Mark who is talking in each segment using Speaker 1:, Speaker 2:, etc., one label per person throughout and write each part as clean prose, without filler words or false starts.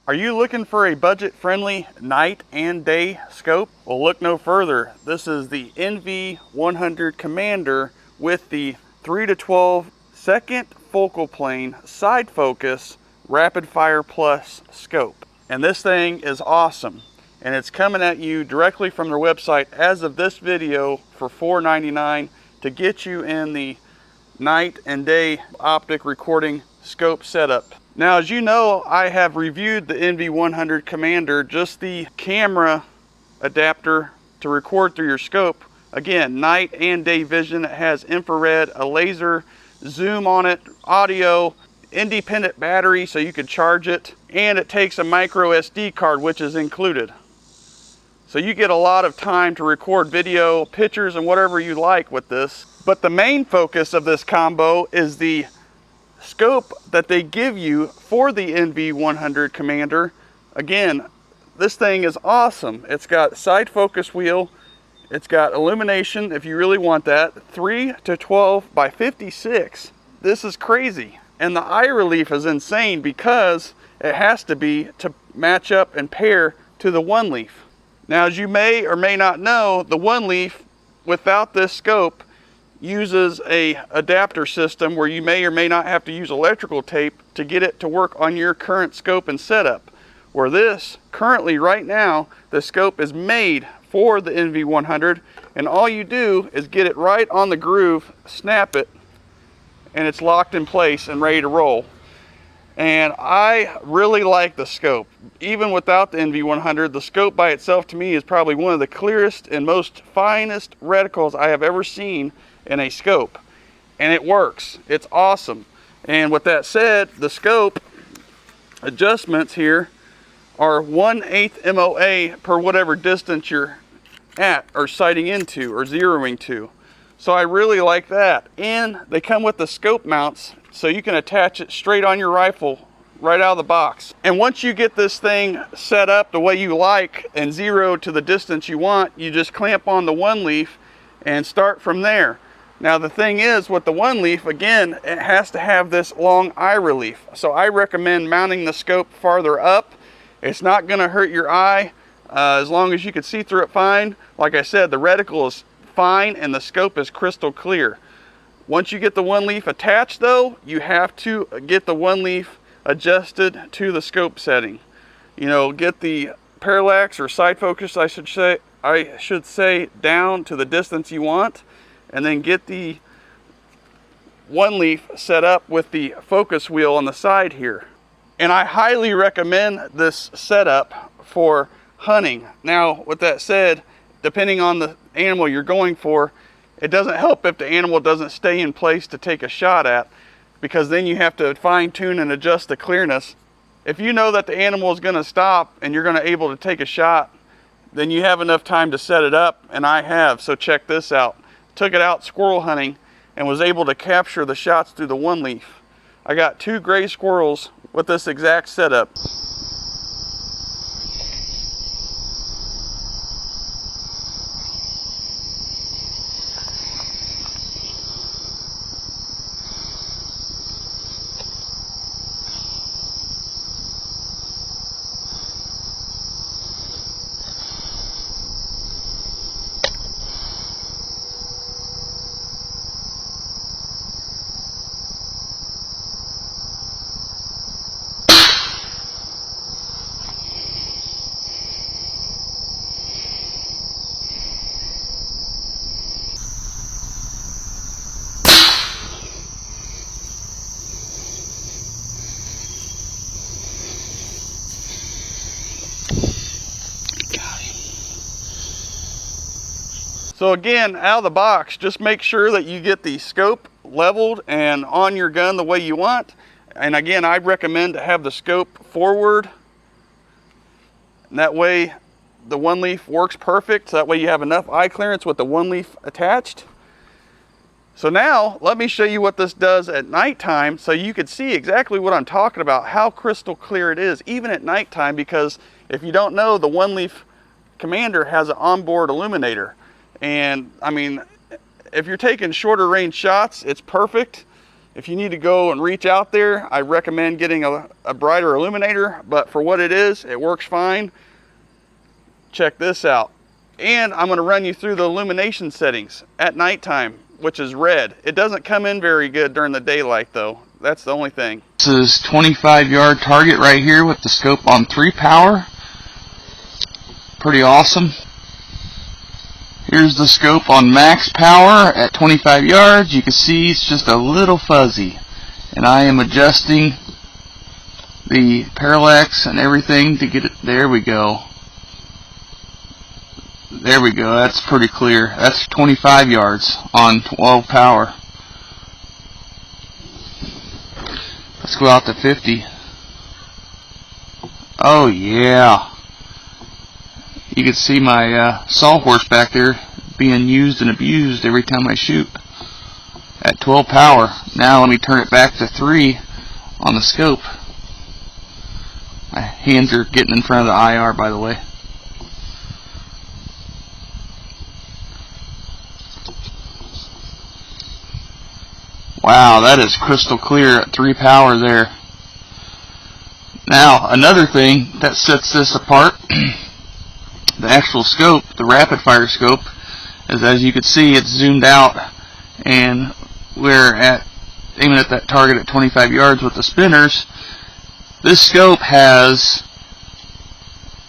Speaker 1: Are you looking for a budget-friendly night and day scope? Well, look no further. This is the NV100 Commander with the 3-12 second focal plane side focus Rapidfire Plus scope. And this thing is awesome. And it's coming at you directly from their website as of this video for $4.99 to get you in the night and day optic recording scope setup. Now, as you know, I have reviewed the NV100 Commander, just the camera adapter to record through your scope. Again, night and day vision. It has infrared, a laser zoom on it, audio, independent battery so you can charge it, and it takes a micro SD card, which is included. So you get a lot of time to record video, pictures, and whatever you like with this. But the main focus of this combo is the scope that they give you for the NV100 Commander. Again, this thing is awesome. It's got side focus wheel, it's got illumination if you really want that, 3-12 by 56. This is crazy. And the eye relief is insane because it has to be to match up and pair to the Oneleaf. Now, as you may or may not know, the Oneleaf without this scope uses a adapter system where you may or may not have to use electrical tape to get it to work on your current scope and setup. Where this, currently right now, the scope is made for the NV100, and all you do is get it right on the groove, snap it, and it's locked in place and ready to roll. And I really like the scope. Even without the NV100, the scope by itself to me is probably one of the clearest and most finest reticles I have ever seen in a scope. And it works. It's awesome. And with that said, the scope adjustments here are 1/8 MOA per whatever distance you're at or sighting into or zeroing to. So I really like that. And they come with the scope mounts so you can attach it straight on your rifle right out of the box. And once you get this thing set up the way you like and zero to the distance you want, you just clamp on the Oneleaf and start from there. Now the thing is with the Oneleaf, again, it has to have this long eye relief. So I recommend mounting the scope farther up. It's not gonna hurt your eye as long as you can see through it fine. Like I said, the reticle is fine and the scope is crystal clear. Once you get the Oneleaf attached though, you have to get the Oneleaf adjusted to the scope setting. You know, get the parallax or side focus, I should say, down to the distance you want, and then get the Oneleaf set up with the focus wheel on the side here. And I highly recommend this setup for hunting. Now, with that said, depending on the animal you're going for, it doesn't help if the animal doesn't stay in place to take a shot at, because then you have to fine tune and adjust the clearness. If you know that the animal is going to stop and you're going to be able to take a shot, then you have enough time to set it up, and I have. So check this out. Took it out squirrel hunting and was able to capture the shots through the Oneleaf. I got 2 gray squirrels with this exact setup. So again, out of the box, just make sure that you get the scope leveled and on your gun the way you want. And again, I recommend to have the scope forward. And that way the Oneleaf works perfect. So that way you have enough eye clearance with the Oneleaf attached. So now let me show you what this does at nighttime so you can see exactly what I'm talking about, how crystal clear it is, even at nighttime, because if you don't know, the Oneleaf Commander has an onboard illuminator. And I mean, if you're taking shorter range shots, it's perfect. If you need to go and reach out there, I recommend getting a brighter illuminator, but for what it is, it works fine. Check this out. And I'm going to run you through the illumination settings at nighttime, which is red. It doesn't come in very good during the daylight though. That's the only thing. This is 25-yard target right here with the scope on 3 power. Pretty awesome. Here's the scope on max power at 25 yards. You can see it's just a little fuzzy. And I am adjusting the parallax and everything to get it. There we go. There we go. That's pretty clear. That's 25 yards on 12 power. Let's go out to 50. Oh yeah. You can see my sawhorse back there being used and abused every time I shoot at 12 power. Now let me turn it back to 3 on the scope. My hands are getting in front of the IR, by the way. Wow, that is crystal clear at 3 power there. Now another thing that sets this apart, the actual scope, the Rapidfire scope, is, as you can see, it's zoomed out, and we're aiming at that target at 25 yards with the spinners. This scope has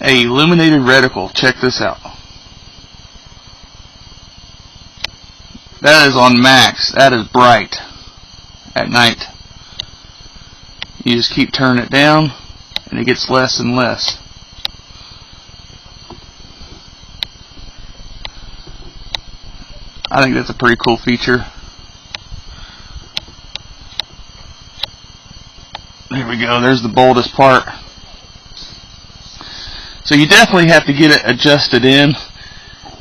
Speaker 1: a illuminated reticle. Check this out. That is on max. That is bright at night. You just keep turning it down and it gets less and less. I think that's a pretty cool feature. There we go, there's the boldest part. So you definitely have to get it adjusted in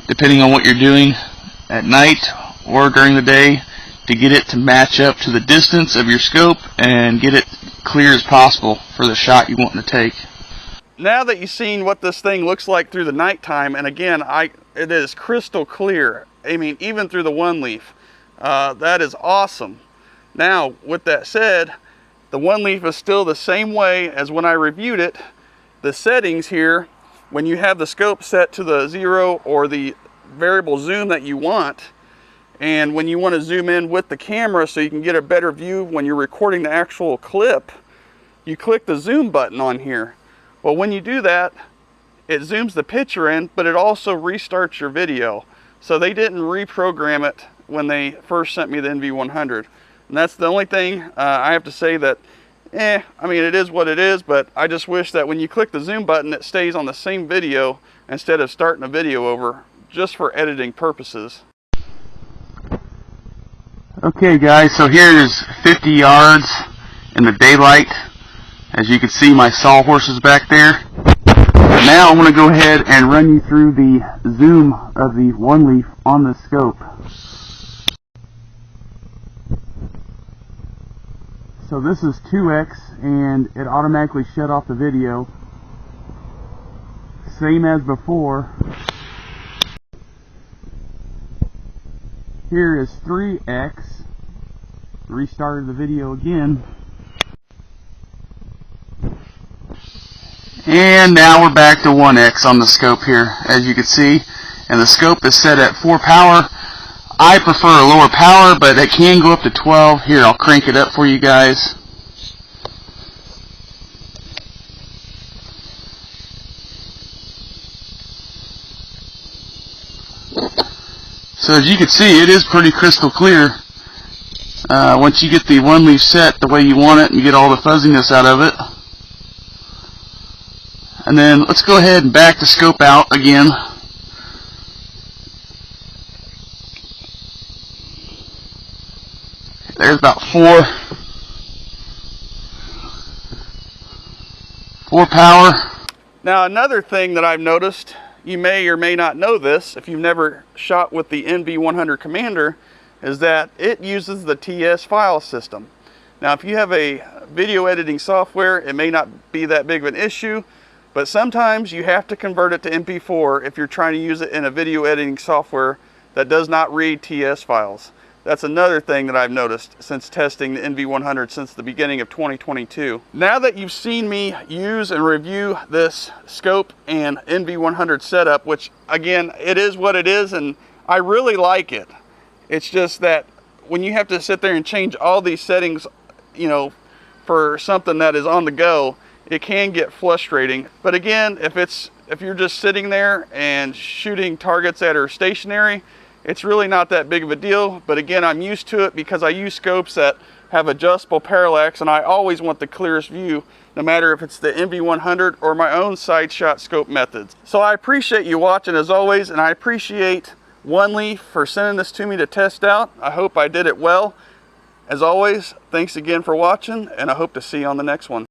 Speaker 1: depending on what you're doing at night or during the day to get it to match up to the distance of your scope and get it clear as possible for the shot you want to take. Now that you've seen what this thing looks like through the nighttime, and again, it is crystal clear. I mean, even through the Oneleaf, that is awesome. Now, with that said, the Oneleaf is still the same way as when I reviewed it. The settings here, when you have the scope set to the 0 or the variable zoom that you want, and when you want to zoom in with the camera so you can get a better view when you're recording the actual clip, you click the zoom button on here. Well, when you do that, it zooms the picture in, but it also restarts your video. So they didn't reprogram it when they first sent me the NV100. And that's the only thing I have to say that, I mean, it is what it is, but I just wish that when you click the zoom button, it stays on the same video instead of starting a video over, just for editing purposes. Okay guys, so here's 50 yards in the daylight. As you can see, my sawhorse is back there. Now I'm going to go ahead and run you through the zoom of the Oneleaf on the scope. So this is 2x and it automatically shut off the video. Same as before. Here is 3x. Restarted the video again. And now we're back to 1x on the scope here, as you can see. And the scope is set at 4 power. I prefer a lower power, but it can go up to 12. Here, I'll crank it up for you guys. So as you can see, it is pretty crystal clear. Once you get the Oneleaf set the way you want it and you get all the fuzziness out of it. And then let's go ahead and back the scope out again. There's about 4 power. Now another thing that I've noticed, you may or may not know this if you've never shot with the NV100 Commander, is that it uses the TS file system. Now if you have a video editing software, it may not be that big of an issue, but sometimes you have to convert it to MP4 if you're trying to use it in a video editing software that does not read TS files. That's another thing that I've noticed since testing the NV100 since the beginning of 2022. Now that you've seen me use and review this scope and NV100 setup, which again, it is what it is, and I really like it. It's just that when you have to sit there and change all these settings, you know, for something that is on the go, it can get frustrating. But again, if you're just sitting there and shooting targets that are stationary, it's really not that big of a deal. But again, I'm used to it because I use scopes that have adjustable parallax, and I always want the clearest view, no matter if it's the NV100 or my own side shot scope methods. So I appreciate you watching as always, and I appreciate Oneleaf for sending this to me to test out. I hope I did it well. As always, thanks again for watching, and I hope to see you on the next one.